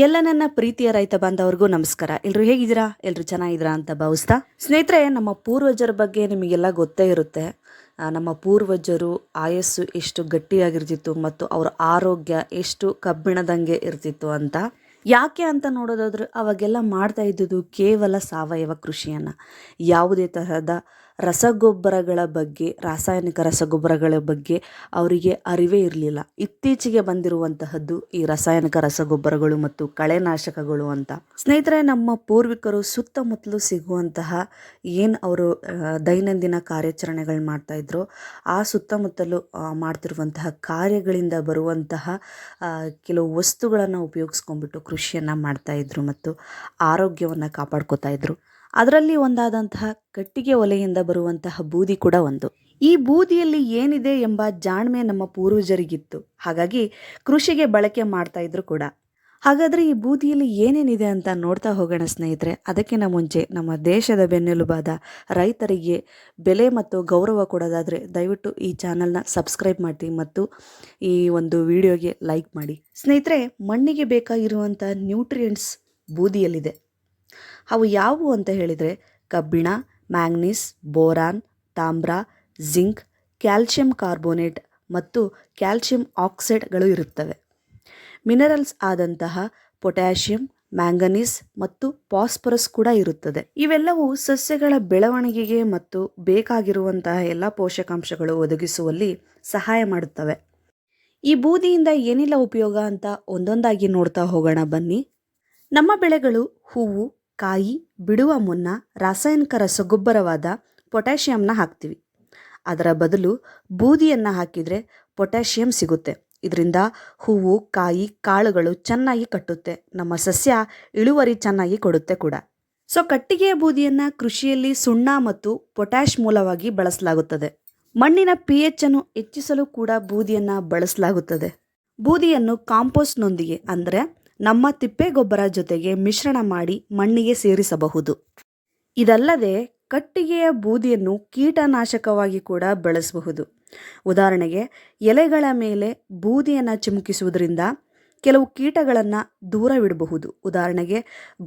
ಎಲ್ಲ ನನ್ನ ಪ್ರೀತಿಯ ರೈತ ಬಾಂಧವರಿಗೂ ನಮಸ್ಕಾರ. ಎಲ್ಲರೂ ಹೇಗಿದ್ದೀರಾ? ಎಲ್ಲರೂ ಚೆನ್ನಾಗಿದ್ದೀರಾ ಅಂತ ಭಾವಿಸ್ತಾ, ಸ್ನೇಹಿತರೆ, ನಮ್ಮ ಪೂರ್ವಜರ ಬಗ್ಗೆ ನಿಮಗೆಲ್ಲ ಗೊತ್ತೇ ಇರುತ್ತೆ. ನಮ್ಮ ಪೂರ್ವಜರು ಆಯಸ್ಸು ಎಷ್ಟು ಗಟ್ಟಿಯಾಗಿರ್ತಿತ್ತು ಮತ್ತು ಅವರ ಆರೋಗ್ಯ ಎಷ್ಟು ಕಬ್ಬಿಣದಂಗೆ ಇರ್ತಿತ್ತು ಅಂತ. ಯಾಕೆ ಅಂತ ನೋಡೋದಾದ್ರೆ ಅವಾಗೆಲ್ಲ ಮಾಡ್ತಾ ಇದ್ದುದು ಕೇವಲ ಸಾವಯವ ಕೃಷಿಯನ್ನು. ಯಾವುದೇ ತರಹದ ರಸಗೊಬ್ಬರಗಳ ಬಗ್ಗೆ, ರಾಸಾಯನಿಕ ರಸಗೊಬ್ಬರಗಳ ಬಗ್ಗೆ ಅವರಿಗೆ ಅರಿವೇ ಇರಲಿಲ್ಲ. ಇತ್ತೀಚೆಗೆ ಬಂದಿರುವಂತಹದ್ದು ಈ ರಾಸಾಯನಿಕ ರಸಗೊಬ್ಬರಗಳು ಮತ್ತು ಕಳೆನಾಶಕಗಳು ಅಂತ. ಸ್ನೇಹಿತರೆ, ನಮ್ಮ ಪೂರ್ವಿಕರು ಸುತ್ತಮುತ್ತಲು ಸಿಗುವಂತಹ ಏನು ಅವರು ದೈನಂದಿನ ಕಾರ್ಯಾಚರಣೆಗಳು ಮಾಡ್ತಾ ಇದ್ರು, ಆ ಸುತ್ತಮುತ್ತಲು ಮಾಡ್ತಿರುವಂತಹ ಕಾರ್ಯಗಳಿಂದ ಬರುವಂತಹ ಕೆಲವು ವಸ್ತುಗಳನ್ನು ಉಪಯೋಗಿಸ್ಕೊಂಡ್ಬಿಟ್ಟು ಕೃಷಿಯನ್ನು ಮಾಡ್ತಾ ಇದ್ರು ಮತ್ತು ಆರೋಗ್ಯವನ್ನು ಕಾಪಾಡ್ಕೋತಾ ಇದ್ರು. ಅದರಲ್ಲಿ ಒಂದಾದಂತಹ ಕಟ್ಟಿಗೆ ಒಲೆಯಿಂದ ಬರುವಂತಹ ಬೂದಿ ಕೂಡ ಒಂದು. ಈ ಬೂದಿಯಲ್ಲಿ ಏನಿದೆ ಎಂಬ ಜಾಣ್ಮೆ ನಮ್ಮ ಪೂರ್ವಜರಿಗಿತ್ತು. ಹಾಗಾಗಿ ಕೃಷಿಗೆ ಬಳಕೆ ಮಾಡ್ತಾ ಇದ್ರು ಕೂಡ. ಹಾಗಾದರೆ ಈ ಬೂದಿಯಲ್ಲಿ ಏನೇನಿದೆ ಅಂತ ನೋಡ್ತಾ ಹೋಗೋಣ ಸ್ನೇಹಿತರೆ. ಅದಕ್ಕಿಂತ ಮುಂಚೆ ನಮ್ಮ ದೇಶದ ಬೆನ್ನೆಲುಬಾದ ರೈತರಿಗೆ ಬೆಲೆ ಮತ್ತು ಗೌರವ ಕೊಡೋದಾದರೆ ದಯವಿಟ್ಟು ಈ ಚಾನಲ್ನ ಸಬ್ಸ್ಕ್ರೈಬ್ ಮಾಡಿ ಮತ್ತು ಈ ಒಂದು ವಿಡಿಯೋಗೆ ಲೈಕ್ ಮಾಡಿ. ಸ್ನೇಹಿತರೆ, ಮಣ್ಣಿಗೆ ಬೇಕಾಗಿರುವಂಥ ನ್ಯೂಟ್ರಿಯೆಂಟ್ಸ್ ಬೂದಿಯಲ್ಲಿದೆ. ಅವು ಯಾವುವು ಅಂತ ಹೇಳಿದರೆ ಕಬ್ಬಿಣ, ಮ್ಯಾಂಗ್ನೀಸ್, ಬೋರಾನ್, ತಾಮ್ರ, ಜಿಂಕ್, ಕ್ಯಾಲ್ಶಿಯಂ ಕಾರ್ಬೋನೇಟ್ ಮತ್ತು ಕ್ಯಾಲ್ಶಿಯಂ ಆಕ್ಸೈಡ್ಗಳು ಇರುತ್ತವೆ. ಮಿನರಲ್ಸ್ ಆದಂತಹ ಪೊಟ್ಯಾಷಿಯಂ, ಮ್ಯಾಂಗನೀಸ್ ಮತ್ತು ಫಾಸ್ಫರಸ್ ಕೂಡ ಇರುತ್ತದೆ. ಇವೆಲ್ಲವೂ ಸಸ್ಯಗಳ ಬೆಳವಣಿಗೆಗೆ ಮತ್ತು ಬೇಕಾಗಿರುವಂತಹ ಎಲ್ಲ ಪೋಷಕಾಂಶಗಳು ಒದಗಿಸುವಲ್ಲಿ ಸಹಾಯ ಮಾಡುತ್ತವೆ. ಈ ಬೂದಿಯಿಂದ ಏನೆಲ್ಲ ಉಪಯೋಗ ಅಂತ ಒಂದೊಂದಾಗಿ ನೋಡ್ತಾ ಹೋಗೋಣ ಬನ್ನಿ. ನಮ್ಮ ಬೆಳೆಗಳು ಹೂವು, ಕಾಯಿ ಬಿಡುವ ಮುನ್ನ ರಾಸಾಯನಿಕ ರಸಗೊಬ್ಬರವಾದ ಪೊಟ್ಯಾಷಿಯಂನ ಹಾಕ್ತೀವಿ. ಅದರ ಬದಲು ಬೂದಿಯನ್ನು ಹಾಕಿದರೆ ಪೊಟ್ಯಾಷಿಯಂ ಸಿಗುತ್ತೆ. ಇದರಿಂದ ಹೂವು, ಕಾಯಿ, ಕಾಳುಗಳು ಚೆನ್ನಾಗಿ ಕಟ್ಟುತ್ತೆ. ನಮ್ಮ ಸಸ್ಯ ಇಳುವರಿ ಚೆನ್ನಾಗಿ ಕೊಡುತ್ತೆ ಕೂಡ. ಕಟ್ಟಿಗೆಯ ಬೂದಿಯನ್ನು ಕೃಷಿಯಲ್ಲಿ ಸುಣ್ಣ ಮತ್ತು ಪೊಟ್ಯಾಷ್ ಮೂಲವಾಗಿ ಬಳಸಲಾಗುತ್ತದೆ. ಮಣ್ಣಿನ pH ಅನ್ನು ಹೆಚ್ಚಿಸಲು ಕೂಡ ಬೂದಿಯನ್ನು ಬಳಸಲಾಗುತ್ತದೆ. ಬೂದಿಯನ್ನು ಕಾಂಪೋಸ್ಟ್ನೊಂದಿಗೆ ಅಂದರೆ ನಮ್ಮ ತಿಪ್ಪೆ ಗೊಬ್ಬರ ಜೊತೆಗೆ ಮಿಶ್ರಣ ಮಾಡಿ ಮಣ್ಣಿಗೆ ಸೇರಿಸಬಹುದು. ಇದಲ್ಲದೆ ಕಟ್ಟಿಗೆಯ ಬೂದಿಯನ್ನು ಕೀಟನಾಶಕವಾಗಿ ಕೂಡ ಬಳಸಬಹುದು. ಉದಾಹರಣೆಗೆ, ಎಲೆಗಳ ಮೇಲೆ ಬೂದಿಯನ್ನು ಚಿಮುಕಿಸುವುದರಿಂದ ಕೆಲವು ಕೀಟಗಳನ್ನು ದೂರವಿಡಬಹುದು. ಉದಾಹರಣೆಗೆ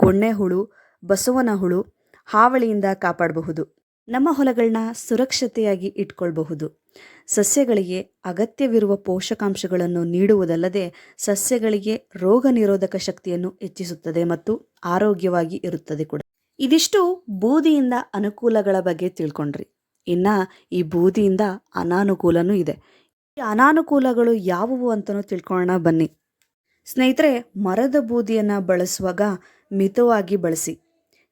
ಗೊಣ್ಣೆ ಹುಳು, ಬಸವನ ಹುಳು, ಹಾವಳಿಯಿಂದ ಕಾಪಾಡಬಹುದು. ನಮ್ಮ ಹೊಲಗಳನ್ನ ಸುರಕ್ಷತೆಯಾಗಿ ಇಟ್ಕೊಳ್ಬಹುದು. ಸಸ್ಯಗಳಿಗೆ ಅಗತ್ಯವಿರುವ ಪೋಷಕಾಂಶಗಳನ್ನು ನೀಡುವುದಲ್ಲದೆ ಸಸ್ಯಗಳಿಗೆ ರೋಗ ನಿರೋಧಕ ಶಕ್ತಿಯನ್ನು ಹೆಚ್ಚಿಸುತ್ತದೆ ಮತ್ತು ಆರೋಗ್ಯವಾಗಿ ಇರುತ್ತದೆ ಕೂಡ. ಇದಿಷ್ಟು ಬೂದಿಯಿಂದ ಅನುಕೂಲಗಳ ಬಗ್ಗೆ ತಿಳ್ಕೊಂಡ್ರಿ. ಇನ್ನು ಈ ಬೂದಿಯಿಂದ ಅನಾನುಕೂಲನೂ ಇದೆ. ಈ ಅನಾನುಕೂಲಗಳು ಯಾವುವು ಅಂತಲೂ ತಿಳ್ಕೊಳ್ಳೋಣ ಬನ್ನಿ. ಸ್ನೇಹಿತರೆ, ಮರದ ಬೂದಿಯನ್ನು ಬಳಸುವಾಗ ಮಿತವಾಗಿ ಬಳಸಿ.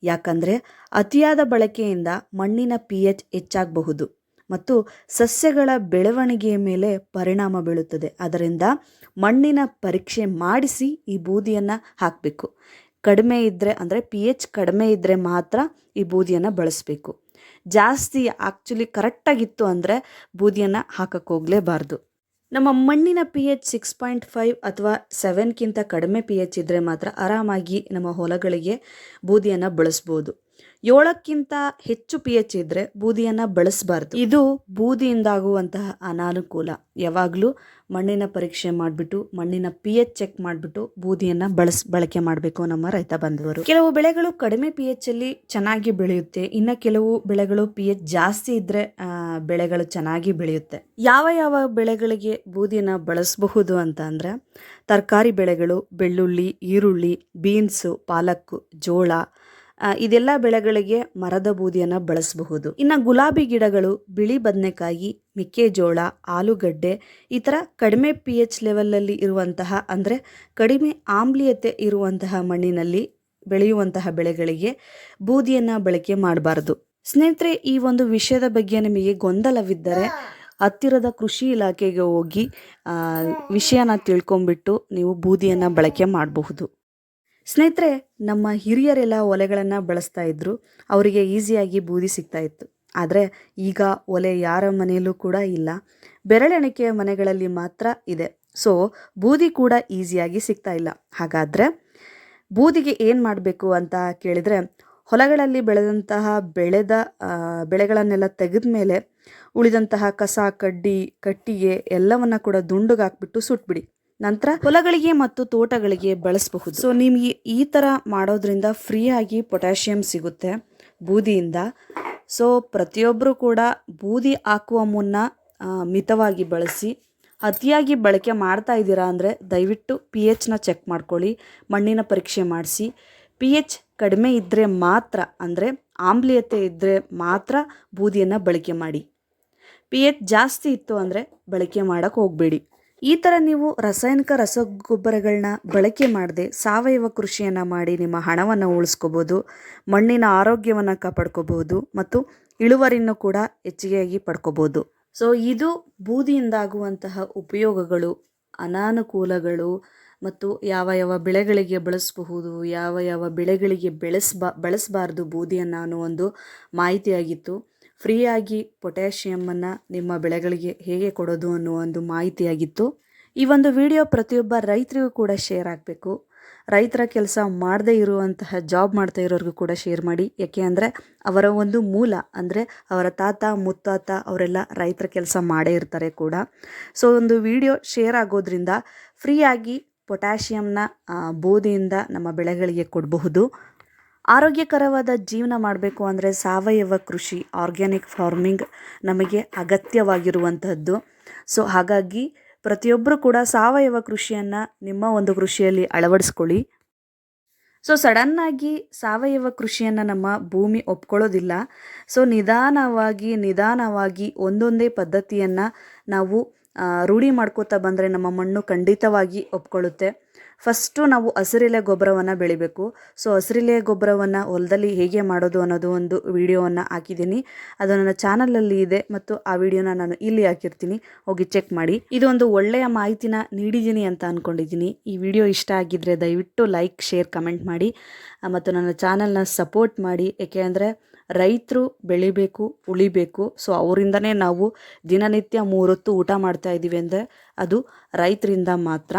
ಯಾಕಂದರೆ ಅತಿಯಾದ ಬಳಕೆಯಿಂದ ಮಣ್ಣಿನ pH ಹೆಚ್ಚಾಗಬಹುದು ಮತ್ತು ಸಸ್ಯಗಳ ಬೆಳವಣಿಗೆಯ ಮೇಲೆ ಪರಿಣಾಮ ಬೀಳುತ್ತದೆ. ಅದರಿಂದ ಮಣ್ಣಿನ ಪರೀಕ್ಷೆ ಮಾಡಿಸಿ ಈ ಬೂದಿಯನ್ನು ಹಾಕಬೇಕು. ಕಡಿಮೆ ಇದ್ದರೆ ಅಂದರೆ pH ಕಡಿಮೆ ಇದ್ದರೆ ಮಾತ್ರ ಈ ಬೂದಿಯನ್ನು ಬಳಸಬೇಕು. ಜಾಸ್ತಿ ಕರೆಕ್ಟಾಗಿತ್ತು ಅಂದರೆ ಬೂದಿಯನ್ನು ಹಾಕಕ್ಕೆ ಹೋಗಲೇಬಾರ್ದು. ನಮ್ಮ ಮಣ್ಣಿನ pH 6.5 ಅಥವಾ 7ಕ್ಕಿಂತ ಕಡಿಮೆ pH ಇದ್ದರೆ ಮಾತ್ರ ಆರಾಮಾಗಿ ನಮ್ಮ ಹೊಲಗಳಿಗೆ ಬೂದಿಯನ್ನು ಬಳಸ್ಬೋದು. 7ಕ್ಕಿಂತ ಹೆಚ್ಚು pH ಇದ್ದರೆ ಬೂದಿಯನ್ನು ಬಳಸಬಾರ್ದು. ಇದು ಬೂದಿಯಿಂದಾಗುವಂತಹ ಅನಾನುಕೂಲ. ಯಾವಾಗಲೂ ಮಣ್ಣಿನ ಪರೀಕ್ಷೆ ಮಾಡಿಬಿಟ್ಟು ಮಣ್ಣಿನ pH ಚೆಕ್ ಮಾಡಿಬಿಟ್ಟು ಬೂದಿಯನ್ನು ಬಳಕೆ ಮಾಡಬೇಕು ನಮ್ಮ ರೈತ ಬಂಧುವರು. ಕೆಲವು ಬೆಳೆಗಳು ಕಡಿಮೆ pH ಅಲ್ಲಿ ಚೆನ್ನಾಗಿ ಬೆಳೆಯುತ್ತೆ. ಇನ್ನು ಕೆಲವು ಬೆಳೆಗಳು pH ಜಾಸ್ತಿ ಇದ್ದರೆ ಬೆಳೆಗಳು ಚೆನ್ನಾಗಿ ಬೆಳೆಯುತ್ತೆ. ಯಾವ ಬೆಳೆಗಳಿಗೆ ಬೂದಿಯನ್ನು ಬಳಸಬಹುದು ಅಂತ ಅಂದರೆ ತರಕಾರಿ ಬೆಳೆಗಳು, ಬೆಳ್ಳುಳ್ಳಿ, ಈರುಳ್ಳಿ, ಬೀನ್ಸು, ಪಾಲಕ್ಕು, ಜೋಳ, ಇದೆಲ್ಲ ಬೆಳೆಗಳಿಗೆ ಮರದ ಬೂದಿಯನ್ನು ಬಳಸಬಹುದು. ಇನ್ನು ಗುಲಾಬಿ ಗಿಡಗಳು, ಬಿಳಿ ಬದನೆಕಾಯಿ, ಮೆಕ್ಕೆಜೋಳ, ಆಲೂಗಡ್ಡೆ ಈ ಥರ ಕಡಿಮೆ pH ಲೆವೆಲಲ್ಲಿ ಇರುವಂತಹ ಅಂದರೆ ಕಡಿಮೆ ಆಮ್ಲೀಯತೆ ಇರುವಂತಹ ಮಣ್ಣಿನಲ್ಲಿ ಬೆಳೆಯುವಂತಹ ಬೆಳೆಗಳಿಗೆ ಬೂದಿಯನ್ನು ಬಳಕೆ ಮಾಡಬಾರ್ದು. ಸ್ನೇಹಿತರೆ, ಈ ಒಂದು ವಿಷಯದ ಬಗ್ಗೆ ನಿಮಗೆ ಗೊಂದಲವಿದ್ದರೆ ಹತ್ತಿರದ ಕೃಷಿ ಇಲಾಖೆಗೆ ಹೋಗಿ ವಿಷಯನ ತಿಳ್ಕೊಂಬಿಟ್ಟು ನೀವು ಬೂದಿಯನ್ನು ಬಳಕೆ ಮಾಡಬಹುದು. ಸ್ನೇಹಿತರೆ, ನಮ್ಮ ಹಿರಿಯರೆಲ್ಲ ಒಲೆಗಳನ್ನು ಬಳಸ್ತಾ ಇದ್ರು. ಅವರಿಗೆ ಈಸಿಯಾಗಿ ಬೂದಿ ಸಿಗ್ತಾ ಇತ್ತು. ಆದರೆ ಈಗ ಒಲೆ ಯಾರ ಮನೆಯಲ್ಲೂ ಕೂಡ ಇಲ್ಲ. ಬೆರಳೆಣಿಕೆಯ ಮನೆಗಳಲ್ಲಿ ಮಾತ್ರ ಇದೆ. ಬೂದಿ ಕೂಡ ಈಸಿಯಾಗಿ ಸಿಗ್ತಾ ಇಲ್ಲ. ಹಾಗಾದರೆ ಬೂದಿಗೆ ಏನು ಮಾಡಬೇಕು ಅಂತ ಕೇಳಿದರೆ, ಹೊಲಗಳಲ್ಲಿ ಬೆಳೆದಂತಹ ಬೆಳೆಗಳನ್ನೆಲ್ಲ ತೆಗೆದ ಮೇಲೆ ಉಳಿದಂತಹ ಕಸ, ಕಡ್ಡಿ, ಕಟ್ಟಿಗೆ ಎಲ್ಲವನ್ನು ಕೂಡ ದುಂಡುಗೆ ಹಾಕ್ಬಿಟ್ಟು ಸುಟ್ಬಿಡಿ. ನಂತರ ಹೊಲಗಳಿಗೆ ಮತ್ತು ತೋಟಗಳಿಗೆ ಬಳಸಬಹುದು. ಸೊ ನಿಮಗೆ ಈ ಥರ ಮಾಡೋದ್ರಿಂದ ಫ್ರೀಯಾಗಿ ಪೊಟ್ಯಾಷಿಯಂ ಸಿಗುತ್ತೆ ಬೂದಿಯಿಂದ. ಸೊ ಪ್ರತಿಯೊಬ್ಬರು ಕೂಡ ಬೂದಿ ಹಾಕುವ ಮುನ್ನ ಮಿತವಾಗಿ ಬಳಸಿ. ಅತಿಯಾಗಿ ಬಳಕೆ ಮಾಡ್ತಾ ಇದ್ದೀರಾ ಅಂದರೆ ದಯವಿಟ್ಟು pHನ ಚೆಕ್ ಮಾಡ್ಕೊಳ್ಳಿ, ಮಣ್ಣಿನ ಪರೀಕ್ಷೆ ಮಾಡಿಸಿ. pH ಕಡಿಮೆ ಇದ್ದರೆ ಮಾತ್ರ, ಅಂದರೆ ಆಮ್ಲೀಯತೆ ಇದ್ದರೆ ಮಾತ್ರ ಬೂದಿಯನ್ನು ಬಳಕೆ ಮಾಡಿ. pH ಜಾಸ್ತಿ ಇತ್ತು ಅಂದರೆ ಬಳಕೆ ಮಾಡೋಕ್ಕೆ ಹೋಗಬೇಡಿ. ಈ ಥರ ನೀವು ರಾಸಾಯನಿಕ ರಸಗೊಬ್ಬರಗಳನ್ನ ಬಳಕೆ ಮಾಡದೆ ಸಾವಯವ ಕೃಷಿಯನ್ನು ಮಾಡಿ ನಿಮ್ಮ ಹಣವನ್ನು ಉಳಿಸ್ಕೋಬೋದು, ಮಣ್ಣಿನ ಆರೋಗ್ಯವನ್ನು ಕಾಪಾಡ್ಕೋಬೋದು ಮತ್ತು ಇಳುವರಿಯನ್ನು ಕೂಡ ಹೆಚ್ಚಿಗೆಯಾಗಿ ಪಡ್ಕೋಬೋದು. ಸೊ ಇದು ಬೂದಿಯಿಂದಾಗುವಂತಹ ಉಪಯೋಗಗಳು, ಅನಾನುಕೂಲಗಳು ಮತ್ತು ಯಾವ ಯಾವ ಬೆಳೆಗಳಿಗೆ ಬಳಸಬಹುದು, ಯಾವ ಯಾವ ಬೆಳೆಗಳಿಗೆ ಬಳಸಬಾರ್ದು ಬೂದಿಯನ್ನು ಅನ್ನೋ ಒಂದು ಮಾಹಿತಿಯಾಗಿತ್ತು. ಫ್ರೀಯಾಗಿ ಪೊಟ್ಯಾಷಿಯಮನ್ನು ನಿಮ್ಮ ಬೆಳೆಗಳಿಗೆ ಹೇಗೆ ಕೊಡೋದು ಅನ್ನೋ ಒಂದು ಮಾಹಿತಿಯಾಗಿತ್ತು. ಈ ಒಂದು ವಿಡಿಯೋ ಪ್ರತಿಯೊಬ್ಬ ರೈತರಿಗೂ ಕೂಡ ಶೇರ್ ಆಗಬೇಕು. ರೈತರ ಕೆಲಸ ಮಾಡದೇ ಇರುವಂತಹ ಜಾಬ್ ಮಾಡ್ತಾ ಇರೋರಿಗೂ ಕೂಡ ಶೇರ್ ಮಾಡಿ. ಯಾಕೆ ಅಂದರೆ ಅವರ ಒಂದು ಮೂಲ, ಅಂದರೆ ಅವರ ತಾತ ಮುತ್ತಾತ ಅವರೆಲ್ಲ ರೈತರ ಕೆಲಸ ಮಾಡೇ ಇರ್ತಾರೆ ಕೂಡ. ಸೊ ಒಂದು ವಿಡಿಯೋ ಶೇರ್ ಆಗೋದ್ರಿಂದ ಫ್ರೀಯಾಗಿ ಪೊಟ್ಯಾಷಿಯಮ್ನ ಬೂದಿಯಿಂದ ನಮ್ಮ ಬೆಳೆಗಳಿಗೆ ಕೊಡಬಹುದು. ಆರೋಗ್ಯಕರವಾದ ಜೀವನ ಮಾಡಬೇಕು ಅಂದರೆ ಸಾವಯವ ಕೃಷಿ, ಆರ್ಗ್ಯಾನಿಕ್ ಫಾರ್ಮಿಂಗ್ ನಮಗೆ ಅಗತ್ಯವಾಗಿರುವಂಥದ್ದು. ಸೊ ಹಾಗಾಗಿ ಪ್ರತಿಯೊಬ್ಬರು ಕೂಡ ಸಾವಯವ ಕೃಷಿಯನ್ನು ನಿಮ್ಮ ಒಂದು ಕೃಷಿಯಲ್ಲಿ ಅಳವಡಿಸ್ಕೊಳ್ಳಿ. ಸೊ ಸಡನ್ನಾಗಿ ಸಾವಯವ ಕೃಷಿಯನ್ನು ನಮ್ಮ ಭೂಮಿ ಒಪ್ಕೊಳ್ಳೋದಿಲ್ಲ. ಸೊ ನಿಧಾನವಾಗಿ ಒಂದೊಂದೇ ಪದ್ಧತಿಯನ್ನು ನಾವು ರೂಢಿ ಮಾಡ್ಕೋತಾ ಬಂದರೆ ನಮ್ಮ ಮಣ್ಣು ಖಂಡಿತವಾಗಿ ಒಪ್ಕೊಳ್ಳುತ್ತೆ. ಫಸ್ಟು ನಾವು ಹಸಿರೆಲೆ ಗೊಬ್ಬರವನ್ನು ಬೆಳಿಬೇಕು. ಸೊ ಹಸಿರೆಲೆ ಗೊಬ್ಬರವನ್ನು ಹೊಲದಲ್ಲಿ ಹೇಗೆ ಮಾಡೋದು ಅನ್ನೋದು ಒಂದು ವಿಡಿಯೋವನ್ನು ಹಾಕಿದ್ದೀನಿ. ಅದು ನನ್ನ ಚಾನಲಲ್ಲಿ ಇದೆ ಮತ್ತು ಆ ವಿಡಿಯೋನ ನಾನು ಇಲ್ಲಿ ಹಾಕಿರ್ತೀನಿ, ಹೋಗಿ ಚೆಕ್ ಮಾಡಿ. ಇದು ಒಂದು ಒಳ್ಳೆಯ ಮಾಹಿತಿನ ನೀಡಿದ್ದೀನಿ ಅಂತ ಅಂದ್ಕೊಂಡಿದ್ದೀನಿ. ಈ ವಿಡಿಯೋ ಇಷ್ಟ ಆಗಿದ್ದರೆ ದಯವಿಟ್ಟು ಲೈಕ್, ಶೇರ್, ಕಮೆಂಟ್ ಮಾಡಿ ಮತ್ತು ನನ್ನ ಚಾನಲ್ನ ಸಪೋರ್ಟ್ ಮಾಡಿ. ಏಕೆ ಅಂದರೆ ರೈತರು ಬೆಳಿಬೇಕು, ಉಳಿಬೇಕು. ಸೊ ಅವರಿಂದನೇ ನಾವು ದಿನನಿತ್ಯ 3 ಹೊತ್ತು ಊಟ ಮಾಡ್ತಾ ಇದ್ದೀವಿ ಅಂದರೆ ಅದು ರೈತರಿಂದ ಮಾತ್ರ.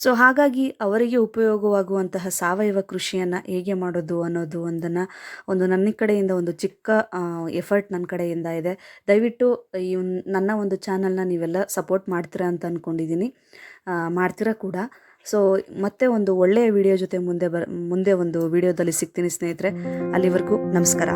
ಸೊ ಹಾಗಾಗಿ ಅವರಿಗೆ ಉಪಯೋಗವಾಗುವಂತಹ ಸಾವಯವ ಕೃಷಿಯನ್ನು ಹೇಗೆ ಮಾಡೋದು ಅನ್ನೋದು ಒಂದು ನನ್ನ ಕಡೆಯಿಂದ ಒಂದು ಚಿಕ್ಕ ಎಫರ್ಟ್ ನನ್ನ ಕಡೆಯಿಂದ ಇದೆ. ದಯವಿಟ್ಟು ನನ್ನ ಒಂದು ಚಾನಲ್ನ ನೀವೆಲ್ಲ ಸಪೋರ್ಟ್ ಮಾಡ್ತೀರಾ ಅಂತ ಅಂದ್ಕೊಂಡಿದ್ದೀನಿ, ಮಾಡ್ತೀರಾ ಕೂಡ. ಸೊ ಮತ್ತೆ ಒಂದು ಒಳ್ಳೆಯ ವಿಡಿಯೋ ಜೊತೆ ಮುಂದೆ ಒಂದು ವಿಡಿಯೋದಲ್ಲಿ ಸಿಗ್ತೀನಿ ಸ್ನೇಹಿತರೆ. ಅಲ್ಲಿವರೆಗೂ ನಮಸ್ಕಾರ.